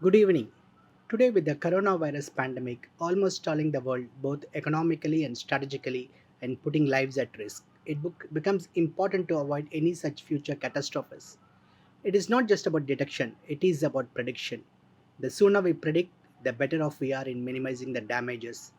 Good evening. Today, with the coronavirus pandemic almost stalling the world both economically and strategically and putting lives at risk, becomes important to avoid any such future catastrophes. It is not just about detection, it is about prediction. The sooner we predict, the better off we are in minimizing the damages.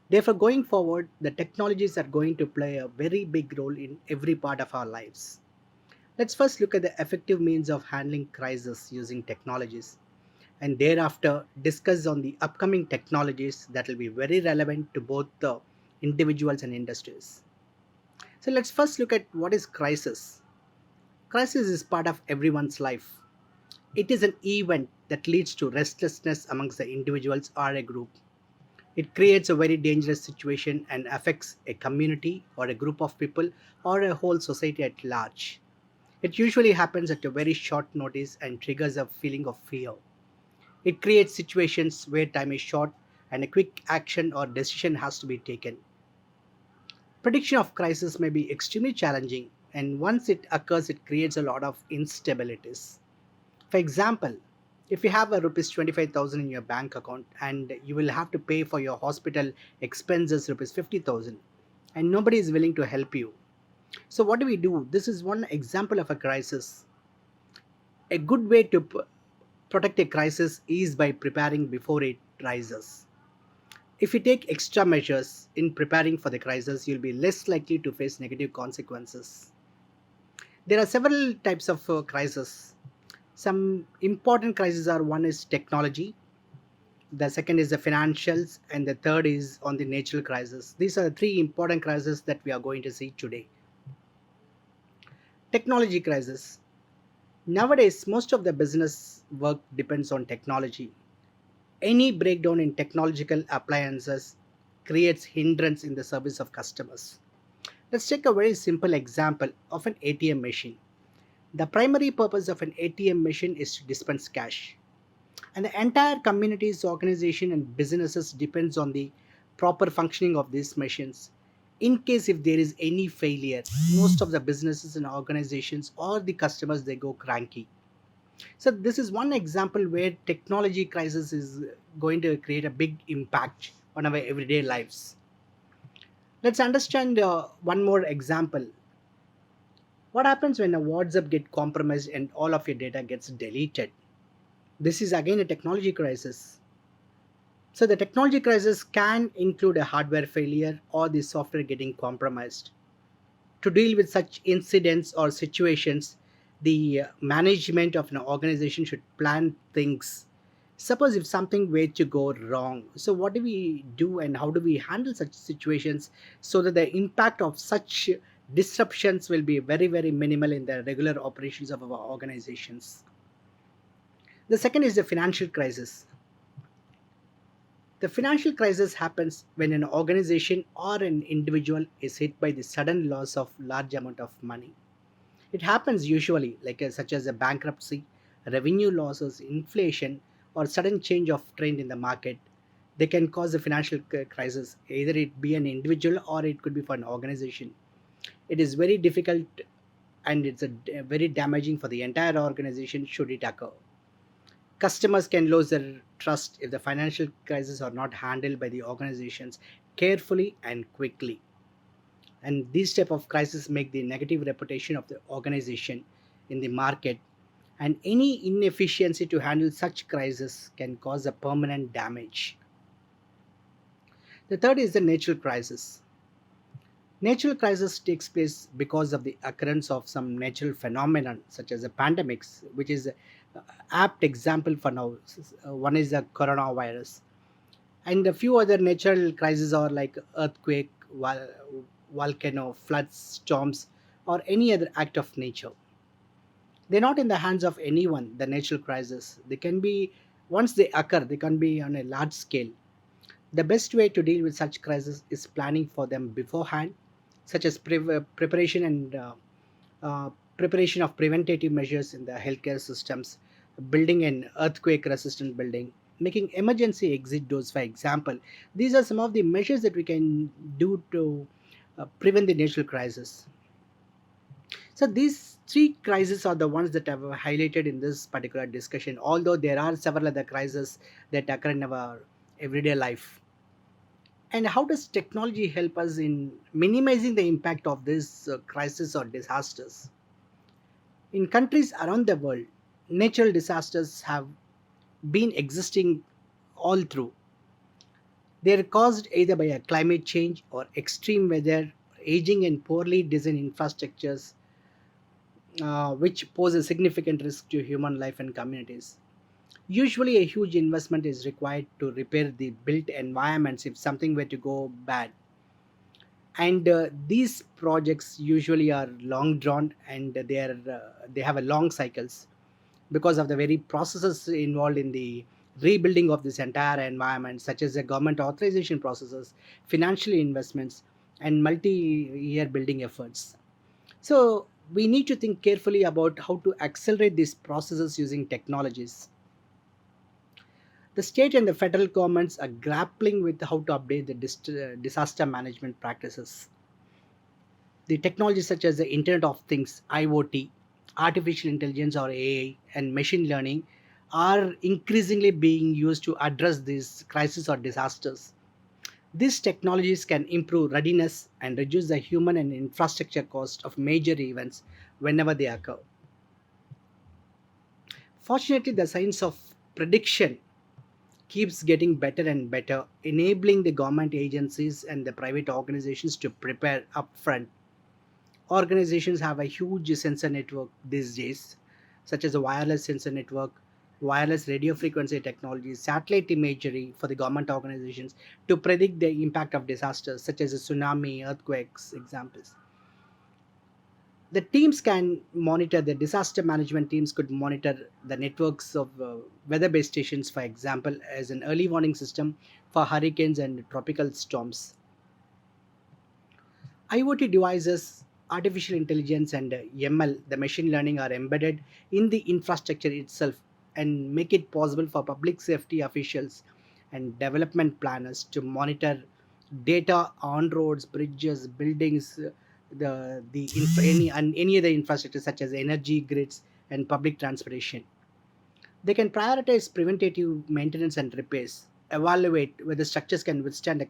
Therefore, going forward, the technologies are going to play a very big role in every part of our lives. Let's first look at the effective means of handling crisis using technologies and thereafter discuss on the upcoming technologies that will be very relevant to both the individuals and industries. So let's first look at what is crisis. Crisis is part of everyone's life. It is an event that leads to restlessness amongst the individuals or a group. It creates a very dangerous situation and affects a community or a group of people or a whole society at large. It usually happens at a very short notice and triggers a feeling of fear. It creates situations where time is short and a quick action or decision has to be taken. Prediction of crisis may be extremely challenging, and once it occurs, it creates a lot of instabilities. For example, if you have a rupees 25,000 in your bank account and you will have to pay for your hospital expenses rupees 50,000 and nobody is willing to help you. So what do we do? This is one example of a crisis. A good way to protect a crisis is by preparing before it rises. If you take extra measures in preparing for the crisis, you'll be less likely to face negative consequences. There are several types of crises. Some important crises are: one is technology, the second is the financials, and the third is on the natural crisis. These are the three important crises that we are going to see today. Technology crisis. Nowadays, most of the business work depends on technology. Any breakdown in technological appliances creates hindrance in the service of customers. Let's take a very simple example of an ATM machine. The primary purpose of an ATM machine is to dispense cash, and the entire community's organization and businesses depends on the proper functioning of these machines. In case if there is any failure, most of the businesses and organizations or the customers they go cranky. So this is one example where technology crisis is going to create a big impact on our everyday lives. Let's understand one more example. What happens when a WhatsApp get compromised and all of your data gets deleted? This is again a technology crisis. So the technology crisis can include a hardware failure or the software getting compromised. To deal with such incidents or situations, the management of an organization should plan things. Suppose if something were to go wrong, so what do we do and how do we handle such situations so that the impact of such disruptions will be very, very minimal in the regular operations of our organizations? The second is the financial crisis. The financial crisis happens when an organization or an individual is hit by the sudden loss of large amount of money. It happens usually such as a bankruptcy, revenue losses, inflation, or sudden change of trend in the market. They can cause a financial crisis. Either it be an individual or it could be for an organization. It is very difficult and it's very damaging for the entire organization should it occur. Customers can lose their trust if the financial crises are not handled by the organizations carefully and quickly. And these type of crises make the negative reputation of the organization in the market, and any inefficiency to handle such crisis can cause a permanent damage. The third is the natural crisis. Natural crisis takes place because of the occurrence of some natural phenomenon such as the pandemics, which is a apt example for now. One is the coronavirus, and a few other natural crises are like earthquake, volcano, floods, storms, or any other act of nature. They're not in the hands of anyone. The natural crisis, they can be, once they occur, they can be on a large scale. The best way to deal with such crises is planning for them beforehand, such as preparation and uh, preparation of preventative measures in the healthcare systems, building an earthquake resistant building, making emergency exit doors, for example. These are some of the measures that we can do to prevent the natural crisis. So these three crises are the ones that I've highlighted in this particular discussion, although there are several other crises that occur in our everyday life. And how does technology help us in minimizing the impact of this crisis or disasters? In countries around the world, natural disasters have been existing all through. They are caused either by a climate change or extreme weather, aging and poorly designed infrastructures, which pose a significant risk to human life and communities. Usually, a huge investment is required to repair the built environments if something were to go bad. And these projects usually are long drawn, and they have a long cycles because of the very processes involved in the rebuilding of this entire environment, such as the government authorization processes, financial investments, and multi-year building efforts. So we need to think carefully about how to accelerate these processes using technologies. The state and the federal governments are grappling with how to update the disaster management practices. The technologies such as the Internet of Things, IoT, artificial intelligence or AI, and machine learning are increasingly being used to address these crises or disasters. These technologies can improve readiness and reduce the human and infrastructure cost of major events whenever they occur. Fortunately, the science of prediction keeps getting better and better, enabling the government agencies and the private organizations to prepare upfront. Organizations have a huge sensor network these days, such as a wireless sensor network, wireless radio frequency technology, satellite imagery for the government organizations to predict the impact of disasters such as a tsunami, earthquakes, examples. The teams can monitor, the disaster management teams could monitor the networks of weather based stations, for example, as an early warning system for hurricanes and tropical storms. IoT devices, artificial intelligence, and ML, the machine learning, are embedded in the infrastructure itself and make it possible for public safety officials and development planners to monitor data on roads, bridges, buildings, any other infrastructure such as energy grids and public transportation. They can prioritize preventative maintenance and repairs, evaluate whether structures can withstand a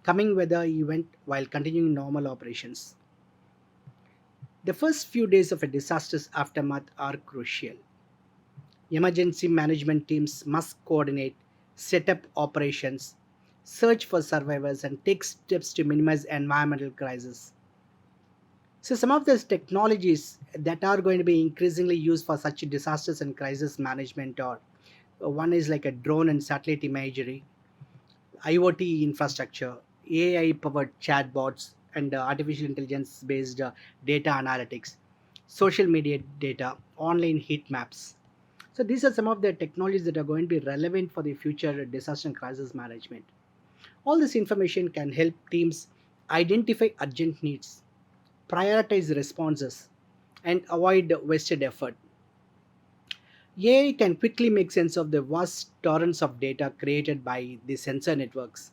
coming weather event while continuing normal operations. The first few days of a disaster's aftermath are crucial. Emergency management teams must coordinate, set up operations, search for survivors, and take steps to minimize environmental crises. So, some of those technologies that are going to be increasingly used for such disasters and crisis management are one is like a drone and satellite imagery, IoT infrastructure, AI powered chatbots, and artificial intelligence based data analytics, social media data, online heat maps. So, these are some of the technologies that are going to be relevant for the future disaster and crisis management. All this information can help teams identify urgent needs, prioritize responses, and avoid wasted effort. AI can quickly make sense of the vast torrents of data created by the sensor networks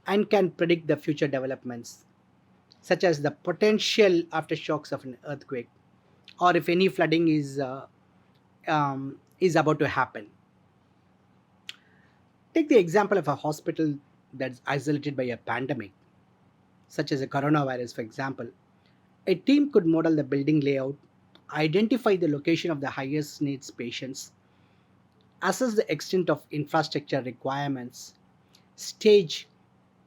and can predict the future developments, such as the potential aftershocks of an earthquake or if any flooding is about to happen. Take the example of a hospital that's isolated by a pandemic, such as a coronavirus, for example. A team could model the building layout, identify the location of the highest needs patients, assess the extent of infrastructure requirements, stage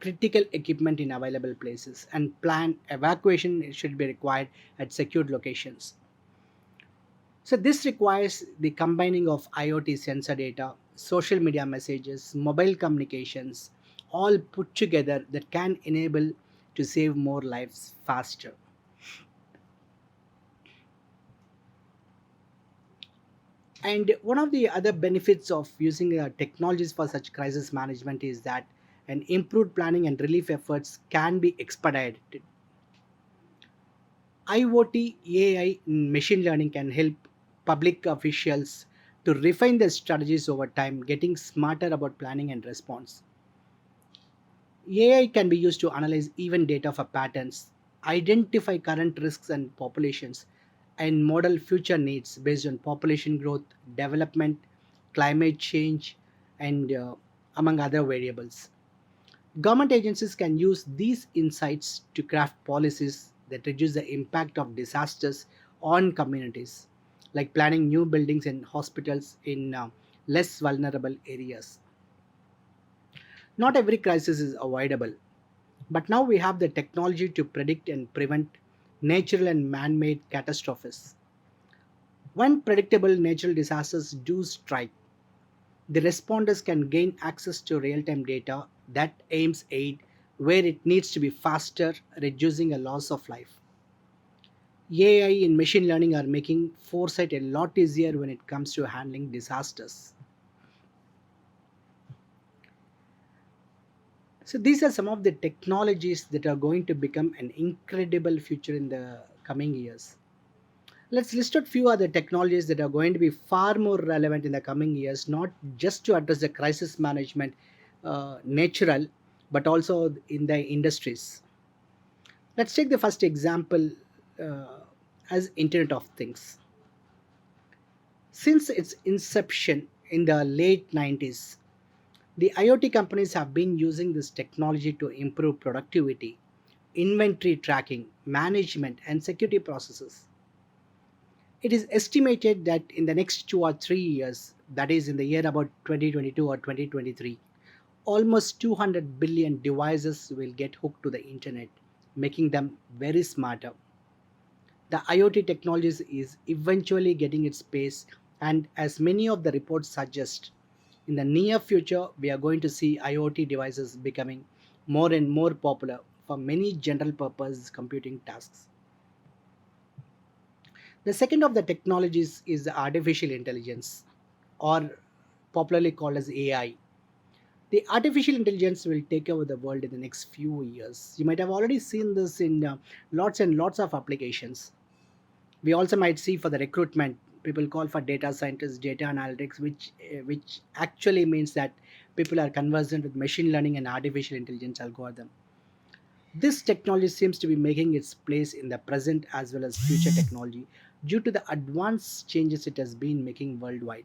critical equipment in available places, and plan evacuation should be required at secured locations. So this requires the combining of IoT sensor data, social media messages, mobile communications, all put together that can enable to save more lives faster. And one of the other benefits of using technologies for such crisis management is that an improved planning and relief efforts can be expedited. IoT, AI, and machine learning can help public officials to refine their strategies over time, getting smarter about planning and response. AI can be used to analyze event data for patterns, identify current risks and populations, and model future needs based on population growth, development, climate change, and among other variables. Government agencies can use these insights to craft policies that reduce the impact of disasters on communities, like planning new buildings and hospitals in less vulnerable areas. Not every crisis is avoidable, but now we have the technology to predict and prevent natural and man made catastrophes. When predictable natural disasters do strike, the responders can gain access to real time data that aims aid where it needs to be faster, reducing a loss of life. AI and machine learning are making foresight a lot easier when it comes to handling disasters. So, these are some of the technologies that are going to become an incredible future in the coming years. Let's list out few other technologies that are going to be far more relevant in the coming years, not just to address the crisis management, natural, but also in the industries. Let's take the first example uh, as Internet of Things. Since its inception in the late 90s, the IoT companies have been using this technology to improve productivity, inventory tracking, management, and security processes. It is estimated that in the next 2 or 3 years, that is in the year about 2022 or 2023, almost 200 billion devices will get hooked to the internet, making them very smarter. The IoT technologies is eventually getting its pace, and as many of the reports suggest, in the near future, we are going to see IoT devices becoming more and more popular for many general purpose computing tasks. The second of the technologies is the artificial intelligence, or popularly called as AI. The artificial intelligence will take over the world in the next few years. You might have already seen this in lots and lots of applications. We also might see for the recruitment, people call for data scientists, data analytics, which actually means that people are conversant with machine learning and artificial intelligence algorithm. This technology seems to be making its place in the present as well as future technology due to the advanced changes it has been making worldwide.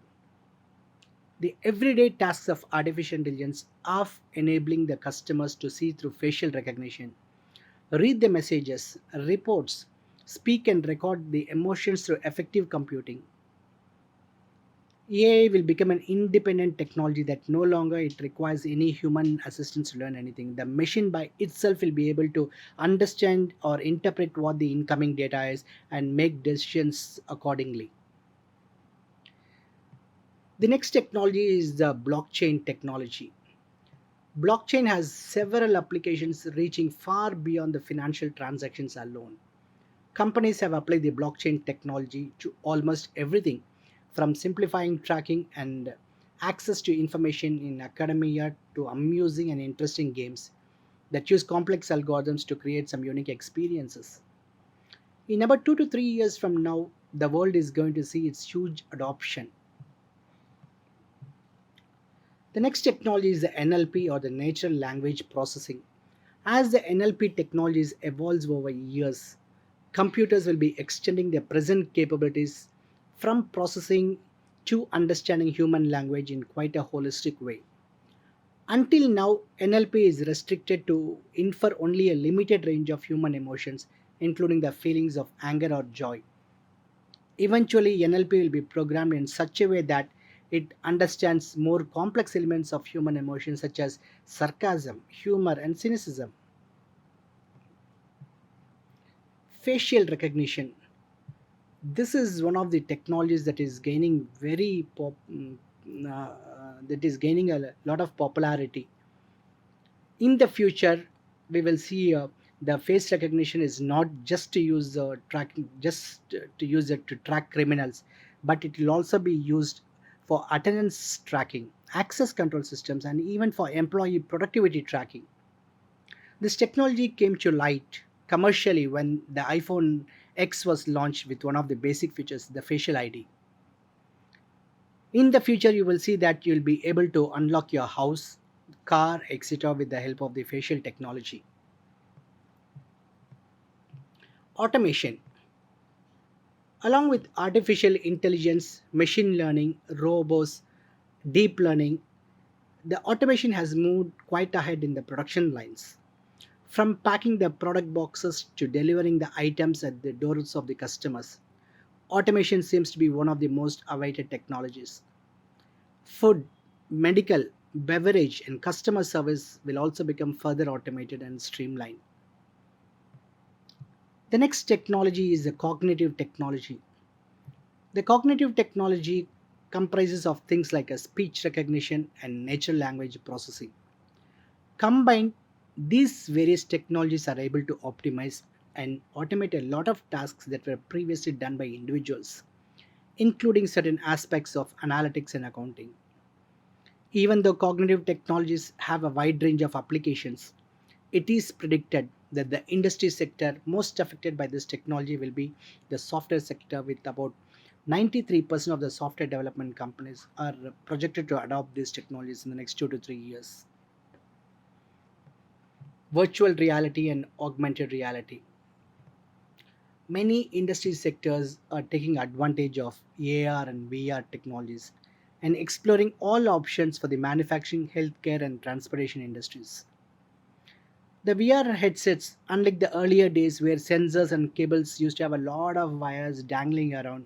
The everyday tasks of artificial intelligence are enabling the customers to see through facial recognition, read the messages, reports, speak and record the emotions through effective computing. AI will become an independent technology that no longer it requires any human assistance to learn anything. The machine by itself will be able to understand or interpret what the incoming data is and make decisions accordingly. The next technology is the blockchain technology. Blockchain has several applications reaching far beyond the financial transactions alone. Companies have applied the blockchain technology to almost everything from simplifying tracking and access to information in academia to amusing and interesting games that use complex algorithms to create some unique experiences. In about 2 to 3 years from now, the world is going to see its huge adoption. The next technology is the NLP, or the natural language processing. As the NLP technologies evolves over years, computers will be extending their present capabilities from processing to understanding human language in quite a holistic way. Until now, NLP is restricted to infer only a limited range of human emotions, including the feelings of anger or joy. Eventually, NLP will be programmed in such a way that it understands more complex elements of human emotions such as sarcasm, humor, and cynicism. Facial recognition. This is one of the technologies that is gaining that is gaining a lot of popularity. In the future, we will see the face recognition is not just to use to use it to track criminals, but it will also be used for attendance tracking, access control systems, and even for employee productivity tracking. This technology came to light commercially when the iPhone X was launched with one of the basic features, the facial ID. In the future, you will see that you'll be able to unlock your house, car, etc. with the help of the facial technology. Automation. Along with artificial intelligence, machine learning, robots, deep learning, the automation has moved quite ahead in the production lines. From packing the product boxes to delivering the items at the doors of the customers, automation seems to be one of the most awaited technologies. Food, medical, beverage, and customer service will also become further automated and streamlined. The next technology is the cognitive technology. The cognitive technology comprises of things like a speech recognition and natural language processing. Combined, these various technologies are able to optimize and automate a lot of tasks that were previously done by individuals, including certain aspects of analytics and accounting. Even though cognitive technologies have a wide range of applications, it is predicted that the industry sector most affected by this technology will be the software sector, with about 93% of the software development companies are projected to adopt these technologies in the next 2 to 3 years. Virtual reality and augmented reality. Many industry sectors are taking advantage of AR and VR technologies and exploring all options for the manufacturing, healthcare, and transportation industries. The VR headsets, unlike the earlier days where sensors and cables used to have a lot of wires dangling around,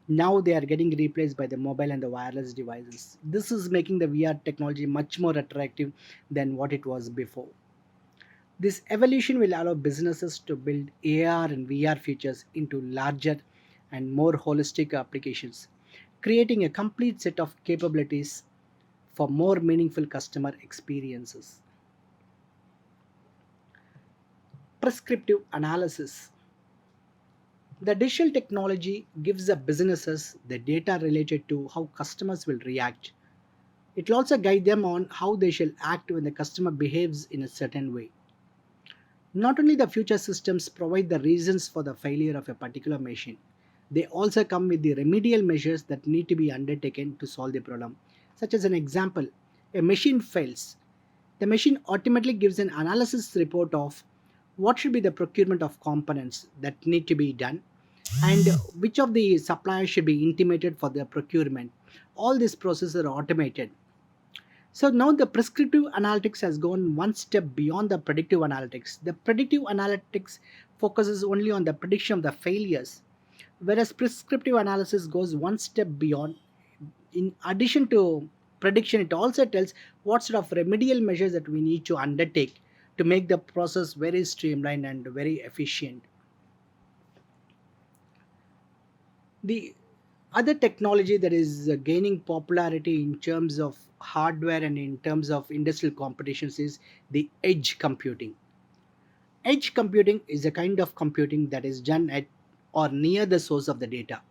now they are getting replaced by the mobile and the wireless devices. This is making the VR technology much more attractive than what it was before. This evolution will allow businesses to build AR and VR features into larger and more holistic applications, creating a complete set of capabilities for more meaningful customer experiences. Prescriptive analysis. The digital technology gives the businesses the data related to how customers will react. It will also guide them on how they shall act when the customer behaves in a certain way. Not only the future systems provide the reasons for the failure of a particular machine, they also come with the remedial measures that need to be undertaken to solve the problem. Such as an example, a machine fails. The machine automatically gives an analysis report of what should be the procurement of components that need to be done and which of the suppliers should be intimated for the procurement. All these processes are automated. So now the prescriptive analytics has gone one step beyond the predictive analytics. The predictive analytics focuses only on the prediction of the failures, whereas prescriptive analysis goes one step beyond. In addition to prediction, it also tells what sort of remedial measures that we need to undertake to make the process very streamlined and very efficient. The other technology that is gaining popularity in terms of hardware and in terms of industrial competitions is the edge computing. Edge computing is a kind of computing that is done at or near the source of the data.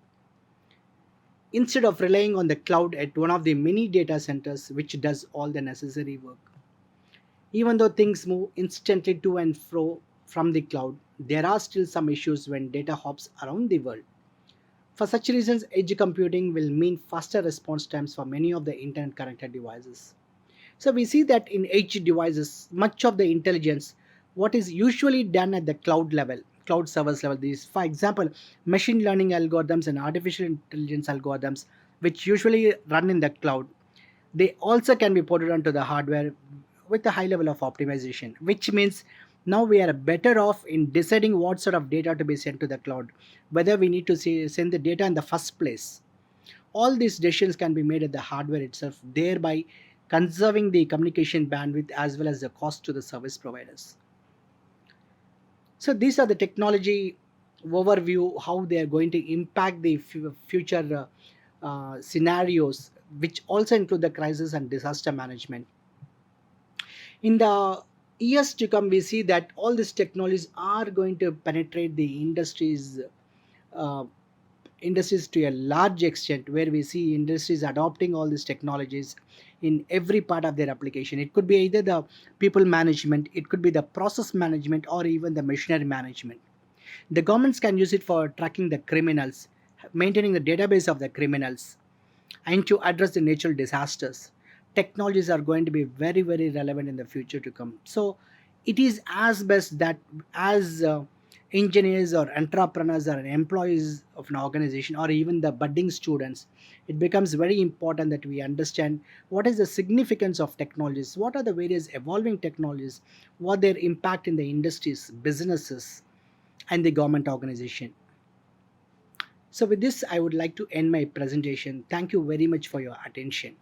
Instead of relying on the cloud at one of the many data centers which does all the necessary work. Even though things move instantly to and fro from the cloud, there are still some issues when data hops around the world. For such reasons, edge computing will mean faster response times for many of the internet connected devices. So we see that in edge devices, much of the intelligence, what is usually done at the cloud level, cloud service level, these, for example, machine learning algorithms and artificial intelligence algorithms, which usually run in the cloud, they also can be ported onto the hardware with a high level of optimization, which means now we are better off in deciding what sort of data to be sent to the cloud, whether we need to send the data in the first place. All these decisions can be made at the hardware itself, thereby conserving the communication bandwidth as well as the cost to the service providers. So these are the technology overview, how they are going to impact the future scenarios, which also include the crisis and disaster management. In the years to come, we see that all these technologies are going to penetrate the uh, industries to a large extent, where we see industries adopting all these technologies in every part of their application. It could be either the people management, it could be the process management, or even the machinery management. The governments can use it for tracking the criminals, maintaining the database of the criminals, and to address the natural disasters. Technologies are going to be very, very relevant in the future to come. So it is as best that as engineers or entrepreneurs or employees of an organization or even the budding students, it becomes very important that we understand what is the significance of technologies, what are the various evolving technologies, what their impact in the industries, businesses, and the government organization. So with this, I would like to end my presentation. Thank you very much for your attention.